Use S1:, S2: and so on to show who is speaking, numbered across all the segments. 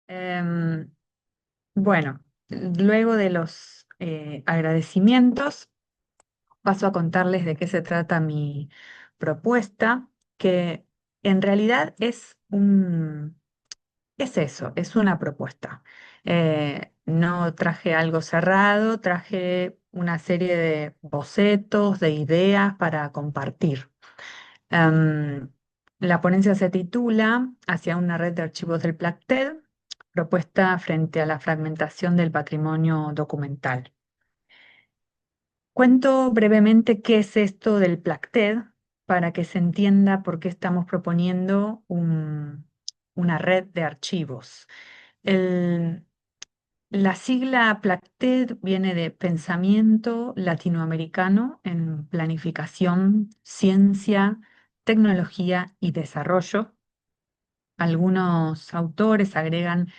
S1: Em, bueno, luego de los agradecimientos, paso a contarles de qué se trata mi propuesta, que en realidad es eso, es una propuesta. No traje algo cerrado, traje una serie de bocetos, de ideas para compartir. Em, la ponencia se titula Hacia una red de archivos del Placted, propuesta frente a la fragmentación del patrimonio documental. Cuento brevemente qué es esto del Placted para que se entienda por qué estamos proponiendo una red de archivos. El- la sigla Placted viene de Pensamiento Latinoamericano en Planificación, Ciencia, Tecnología y Desarrollo. Algunos autores agregan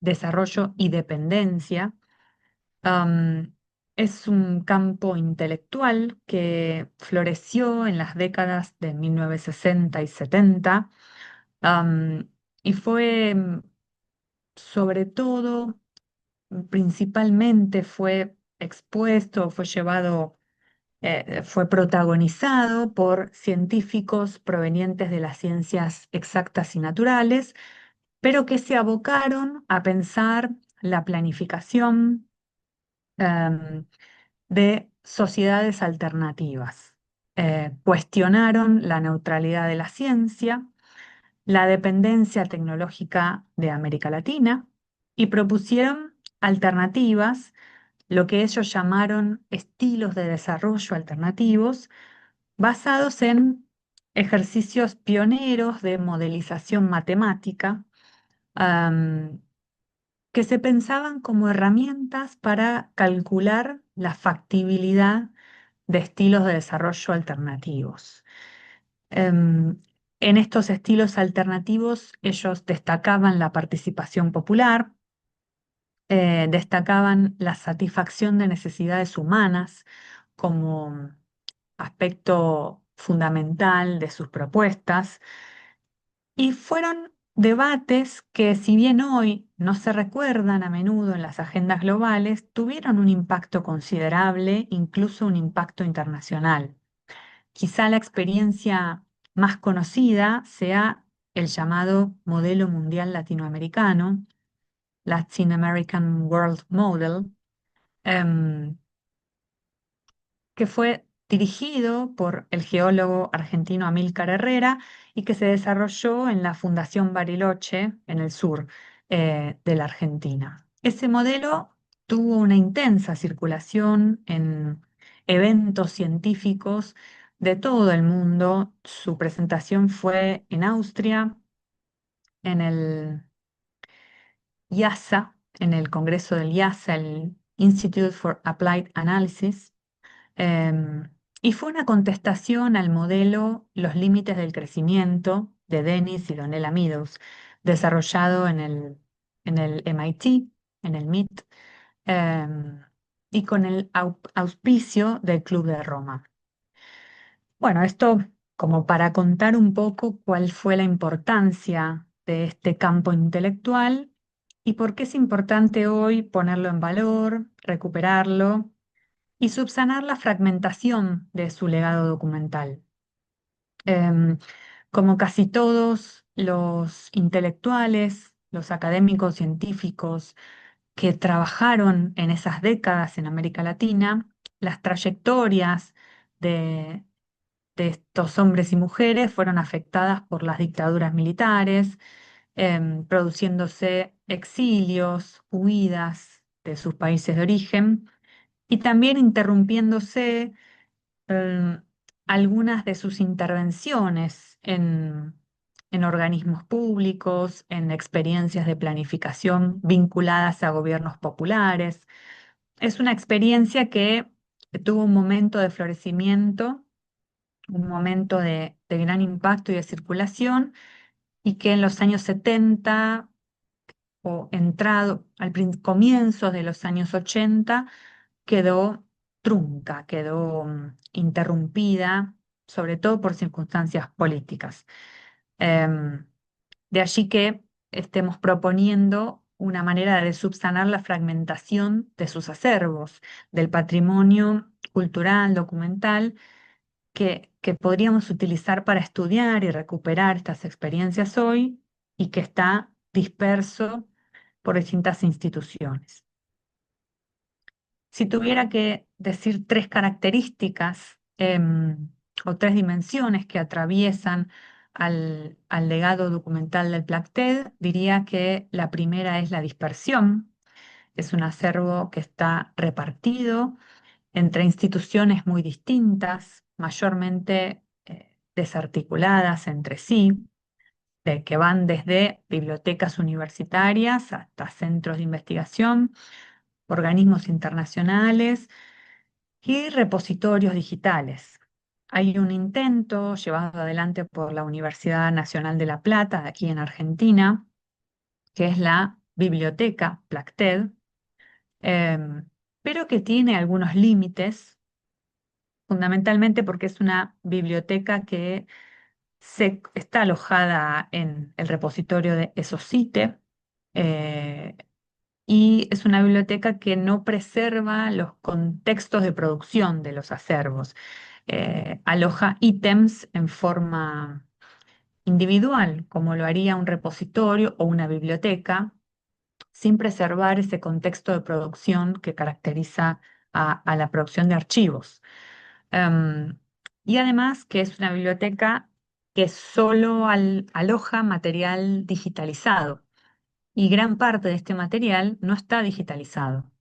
S1: desarrollo y dependencia. Am, es un campo intelectual que floreció en las décadas de 1960 y 70, am, y fue sobre todo, principalmente fue expuesto, fue llevado, fue protagonizado por científicos provenientes de las ciencias exactas y naturales, pero que se abocaron a pensar la planificación em, de sociedades alternativas. Cuestionaron la neutralidad de la ciencia, la dependencia tecnológica de América Latina y propusieron alternativas, lo que ellos llamaron estilos de desarrollo alternativos, basados en ejercicios pioneros de modelización matemática, am, que se pensaban como herramientas para calcular la factibilidad de estilos de desarrollo alternativos. Em, en estos estilos alternativos ellos destacaban la participación popular, destacaban la satisfacción de necesidades humanas como aspecto fundamental de sus propuestas, y fueron debates que, si bien hoy no se recuerdan a menudo en las agendas globales, tuvieron un impacto considerable, incluso un impacto internacional. Quizá la experiencia más conocida sea el llamado Modelo Mundial Latinoamericano, Latin American World Model, em, que fue dirigido por el geólogo argentino Amílcar Herrera y que se desarrolló en la Fundación Bariloche, en el sur de la Argentina. Ese modelo tuvo una intensa circulación en eventos científicos de todo el mundo. Su presentación fue en Austria, en el IASA, en el Congreso del IASA, el Institute for Applied Analysis. Em, y fue una contestación al modelo Los límites del crecimiento de Dennis y Donella Meadows, desarrollado en el MIT, en el MIT, em, y con el auspicio del Club de Roma. Bueno, esto como para contar un poco cuál fue la importancia de este campo intelectual y por qué es importante hoy ponerlo en valor, recuperarlo y subsanar la fragmentación de su legado documental. Em, como casi todos los intelectuales, los académicos científicos que trabajaron en esas décadas en América Latina, las trayectorias de, de estos hombres y mujeres fueron afectadas por las dictaduras militares, produciéndose exilios, huidas de sus países de origen y también interrumpiéndose eh, algunas de sus intervenciones en organismos públicos, en experiencias de planificación vinculadas a gobiernos populares. Es una experiencia que tuvo un momento de florecimiento, un momento de gran impacto y de circulación, y que en los años 70 o entrado al comienzos de los años 80 quedó trunca, quedó interrumpida, sobre todo por circunstancias políticas. Em, de allí que estemos proponiendo una manera de subsanar la fragmentación de sus acervos, del patrimonio cultural, documental, que podríamos utilizar para estudiar y recuperar estas experiencias hoy y que está disperso por distintas instituciones. Si tuviera que decir tres características o tres dimensiones que atraviesan al legado documental del Placted, diría que la primera es la dispersión. Es un acervo que está repartido entre instituciones muy distintas, mayormente desarticuladas entre sí, de que van desde bibliotecas universitarias hasta centros de investigación, organismos internacionales y repositorios digitales. Hay un intento llevado adelante por la Universidad Nacional de La Plata, de aquí en Argentina, que es la Biblioteca Placted, pero que tiene algunos límites, fundamentalmente porque es una biblioteca que está alojada en el repositorio de ESOCITE, eh, y es una biblioteca que no preserva los contextos de producción de los acervos. Aloja ítems en forma individual, como lo haría un repositorio o una biblioteca, sin preservar ese contexto de producción que caracteriza a la producción de archivos. Em, y además que es una biblioteca que solo aloja material digitalizado y gran parte de este material no está digitalizado.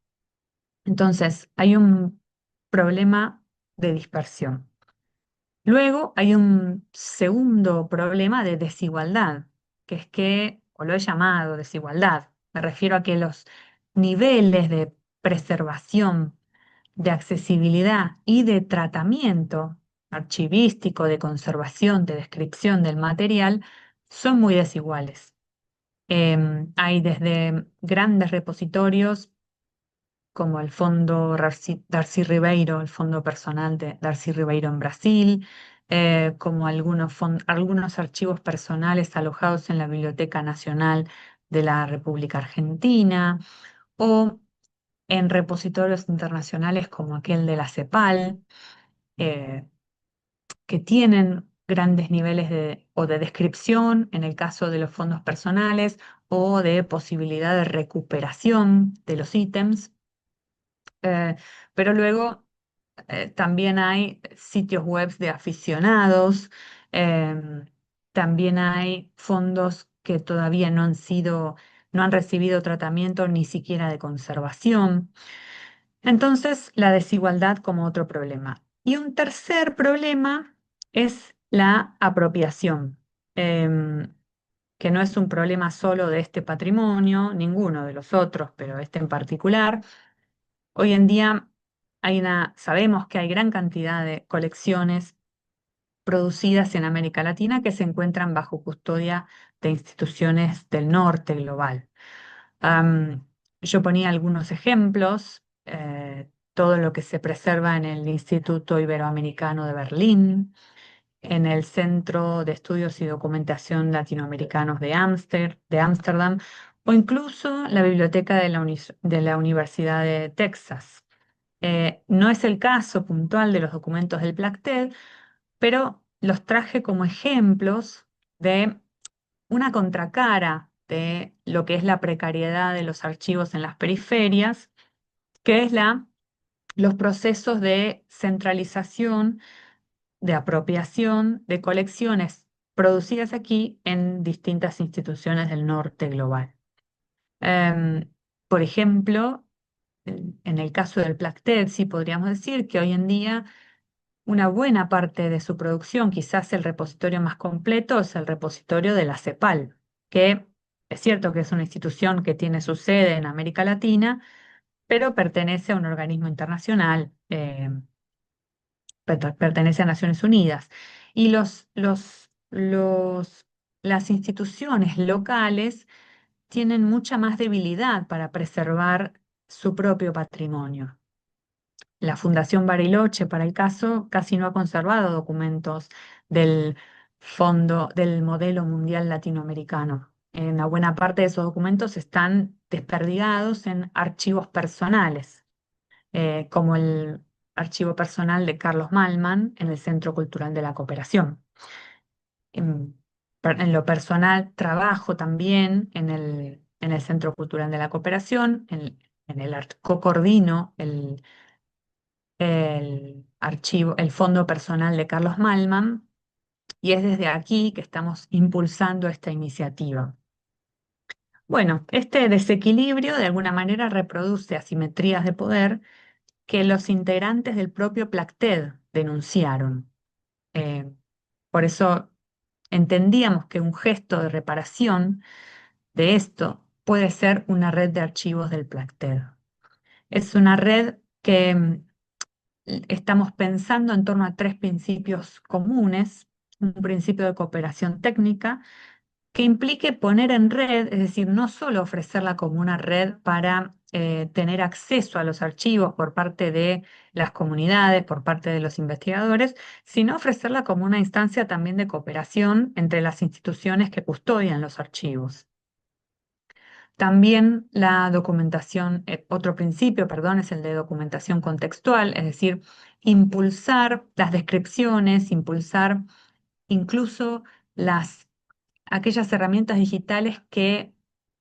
S1: Entonces, hay un problema de dispersión. Luego hay un segundo problema de desigualdad, que es que, o lo he llamado desigualdad, me refiero a que los niveles de preservación, de accesibilidad y de tratamiento archivístico, de conservación, de descripción del material, son muy desiguales. Hay desde grandes repositorios como el Fondo Darcy Ribeiro, el fondo personal de Darcy Ribeiro en Brasil, como algunos archivos personales alojados en la Biblioteca Nacional de la República Argentina, o en repositorios internacionales como aquel de la CEPAL, eh, que tienen grandes niveles o de descripción en el caso de los fondos personales o de posibilidad de recuperación de los ítems. Pero luego también hay sitios web de aficionados, em, también hay fondos que todavía no han recibido tratamiento ni siquiera de conservación. Entonces, la desigualdad como otro problema. Y un tercer problema es la apropiación, em, que no es un problema solo de este patrimonio, ninguno de los otros, pero este en particular. Hoy en día sabemos que hay gran cantidad de colecciones producidas en América Latina que se encuentran bajo custodia de instituciones del norte global. Am, yo ponía algunos ejemplos, todo lo que se preserva en el Instituto Iberoamericano de Berlín, en el Centro de Estudios y Documentación Latinoamericanos de Ámsterdam, o incluso la Biblioteca de la Universidad de Texas. No es el caso puntual de los documentos del Placted, pero los traje como ejemplos de una contracara de lo que es la precariedad de los archivos en las periferias, que es los procesos de centralización, de apropiación de colecciones producidas aquí en distintas instituciones del norte global. Em, por ejemplo, en el caso del Placted, sí podríamos decir que hoy en día una buena parte de su producción, quizás el repositorio más completo, es el repositorio de la CEPAL, que es cierto que es una institución que tiene su sede en América Latina, pero pertenece a un organismo internacional, pertenece a Naciones Unidas. Y las instituciones locales tienen mucha más debilidad para preservar su propio patrimonio. La Fundación Bariloche, para el caso, casi no ha conservado documentos del fondo del modelo mundial latinoamericano. una buena parte de esos documentos están desperdigados en archivos personales, como el archivo personal de Carlos Malman en el Centro Cultural de la Cooperación. En, en lo personal, trabajo también en el Centro Cultural de la Cooperación, co-coordino el archivo, el fondo personal de Carlos Malman, y es desde aquí que estamos impulsando esta iniciativa. Bueno, este desequilibrio de alguna manera reproduce asimetrías de poder que los integrantes del propio Placted denunciaron. Eh, por eso entendíamos que un gesto de reparación de esto puede ser una red de archivos del Placted. Es una red que estamos pensando en torno a tres principios comunes: un principio de cooperación técnica que implique poner en red, es decir, no solo ofrecerla como una red para tener acceso a los archivos por parte de las comunidades, por parte de los investigadores, sino ofrecerla como una instancia también de cooperación entre las instituciones que custodian los archivos. También la documentación, otro principio, perdón, es el de documentación contextual, es decir, impulsar las descripciones, impulsar incluso aquellas herramientas digitales que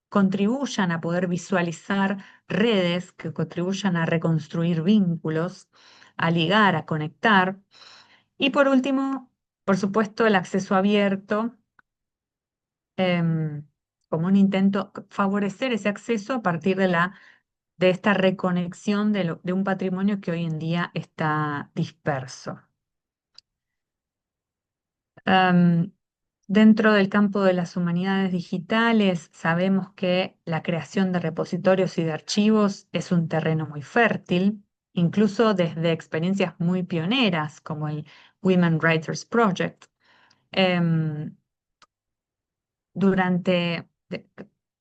S1: contribuyan a poder visualizar redes, que contribuyan a reconstruir vínculos, a ligar, a conectar. Y por último, por supuesto, el acceso abierto, como un intento favorecer ese acceso a partir de esta reconexión de un patrimonio que hoy en día está disperso. Am, Dentro del campo de las humanidades digitales, sabemos que la creación de repositorios y de archivos es un terreno muy fértil, incluso desde experiencias muy pioneras como el Women Writers Project. Em, durante, de-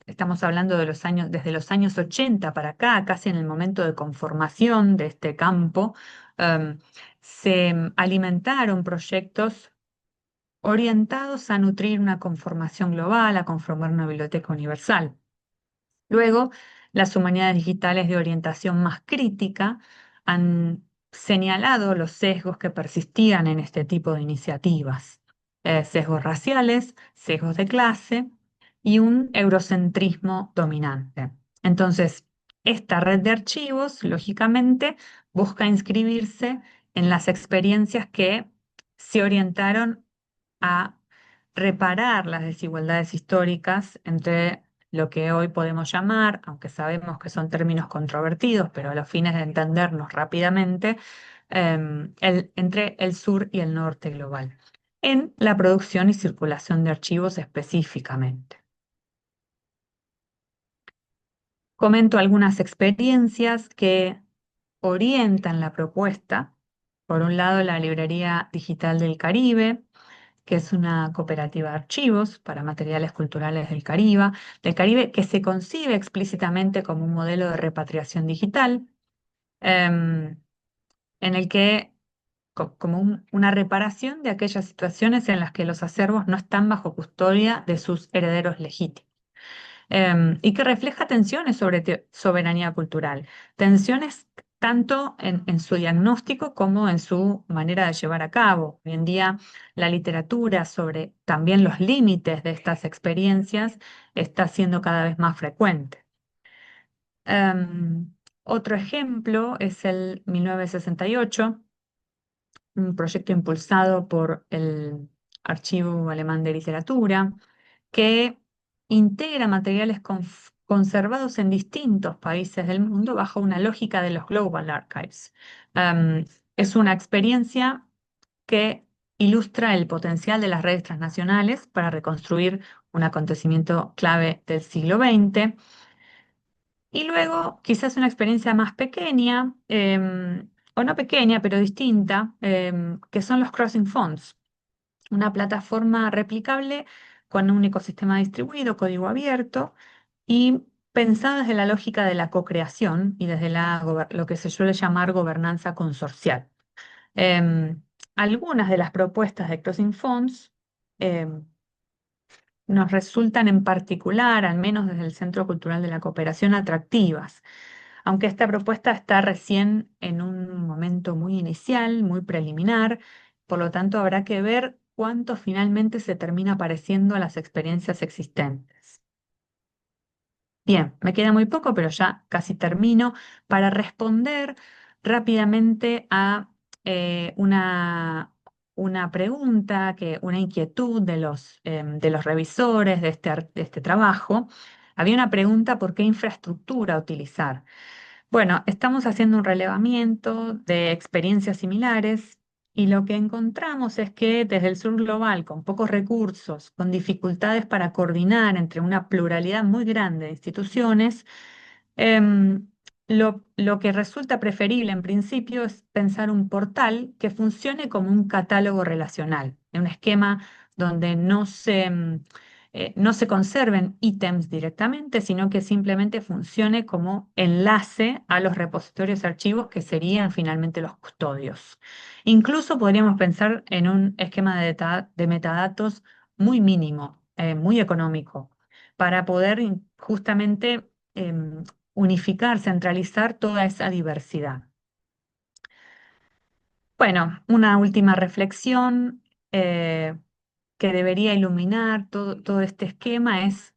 S1: Estamos hablando de desde los años 80 para acá, casi en el momento de conformación de este campo, em, se alimentaron proyectos orientados a nutrir una conformación global, a conformar una biblioteca universal. Luego, las humanidades digitales de orientación más crítica han señalado los sesgos que persistían en este tipo de iniciativas: sesgos raciales, sesgos de clase y un eurocentrismo dominante. Entonces, esta red de archivos, lógicamente, busca inscribirse en las experiencias que se orientaron a reparar las desigualdades históricas entre lo que hoy podemos llamar, aunque sabemos que son términos controvertidos, pero a los fines de entendernos rápidamente, entre el sur y el norte global, en la producción y circulación de archivos específicamente. Comento algunas experiencias que orientan la propuesta. Por un lado, la Librería Digital del Caribe, que es una cooperativa de archivos para materiales culturales del Caribe, que se concibe explícitamente como un modelo de repatriación digital, em, en el que, como una reparación de aquellas situaciones en las que los acervos no están bajo custodia de sus herederos legítimos. Y que refleja tensiones sobre soberanía cultural, tensiones tanto en su diagnóstico como en su manera de llevar a cabo. Hoy en día la literatura sobre también los límites de estas experiencias está siendo cada vez más frecuente. Em, Otro ejemplo es el 1968, un proyecto impulsado por el Archivo Alemán de Literatura, que integra materiales conservados en distintos países del mundo bajo una lógica de los Global Archives. Um, es una experiencia que ilustra el potencial de las redes transnacionales para reconstruir un acontecimiento clave del siglo XX. Y luego, quizás una experiencia más pequeña, o no pequeña, pero distinta, que son los Crossing Fonts, una plataforma replicable con un ecosistema distribuido, código abierto y pensada desde la lógica de la co-creación y desde lo que se suele llamar gobernanza consorcial. Em, Algunas de las propuestas de Crossing Fonts em, nos resultan en particular, al menos desde el Centro Cultural de la Cooperación, atractivas, aunque esta propuesta está recién en un momento muy inicial, muy preliminar, por lo tanto habrá que ver cuánto finalmente se termina pareciendo a las experiencias existentes. Bien, me queda muy poco, pero ya casi termino para responder rápidamente a eh, una, una pregunta, una inquietud de los revisores de este trabajo. Había una pregunta: ¿por qué infraestructura utilizar? Bueno, estamos haciendo un relevamiento de experiencias similares y lo que encontramos es que desde el sur global, con pocos recursos, con dificultades para coordinar entre una pluralidad muy grande de instituciones, em, lo que resulta preferible en principio es pensar un portal que funcione como un catálogo relacional, en un esquema donde no se conserven ítems directamente, sino que simplemente funcione como enlace a los repositorios y archivos que serían finalmente los custodios. Incluso podríamos pensar en un esquema de metadatos muy mínimo, muy económico, para poder justamente unificar, centralizar toda esa diversidad. Bueno, una última reflexión eh, que debería iluminar todo este esquema es: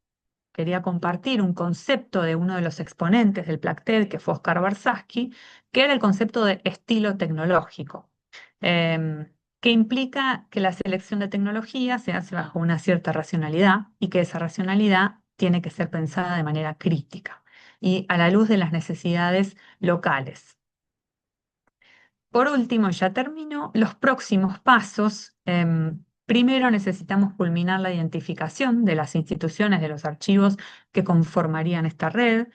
S1: quería compartir un concepto de uno de los exponentes del Placted, que fue Oscar Barsaschi, que era el concepto de estilo tecnológico, que implica que la selección de tecnología se hace bajo una cierta racionalidad y que esa racionalidad tiene que ser pensada de manera crítica y a la luz de las necesidades locales. Por último, ya termino, los próximos pasos. Primero necesitamos culminar la identificación de las instituciones de los archivos que conformarían esta red.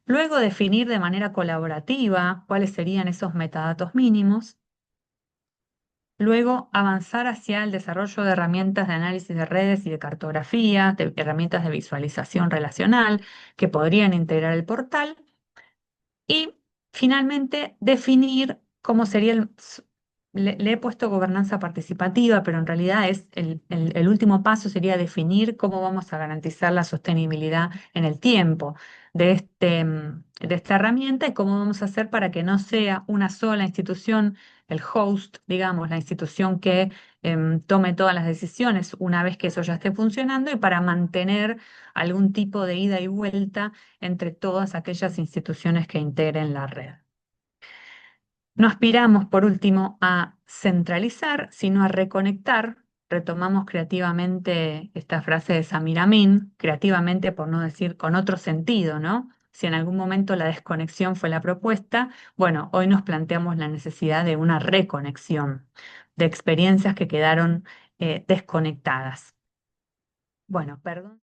S1: Luego definir de manera colaborativa cuáles serían esos metadatos mínimos. Luego avanzar hacia el desarrollo de herramientas de análisis de redes y de cartografía, de herramientas de visualización relacional que podrían integrar el portal. Y finalmente, definir cómo sería le he puesto gobernanza participativa, pero en realidad es el último paso sería definir cómo vamos a garantizar la sostenibilidad en el tiempo de esta herramienta y cómo vamos a hacer para que no sea una sola institución, el host, digamos, la institución que tome todas las decisiones una vez que eso ya esté funcionando, y para mantener algún tipo de ida y vuelta entre todas aquellas instituciones que integren la red. No aspiramos, por último, a centralizar, sino a reconectar. Retomamos creativamente esta frase de Samir Amin, creativamente por no decir con otro sentido, ¿no? Si en algún momento la desconexión fue la propuesta, bueno, hoy nos planteamos la necesidad de una reconexión de experiencias que quedaron desconectadas. Bueno, perdón.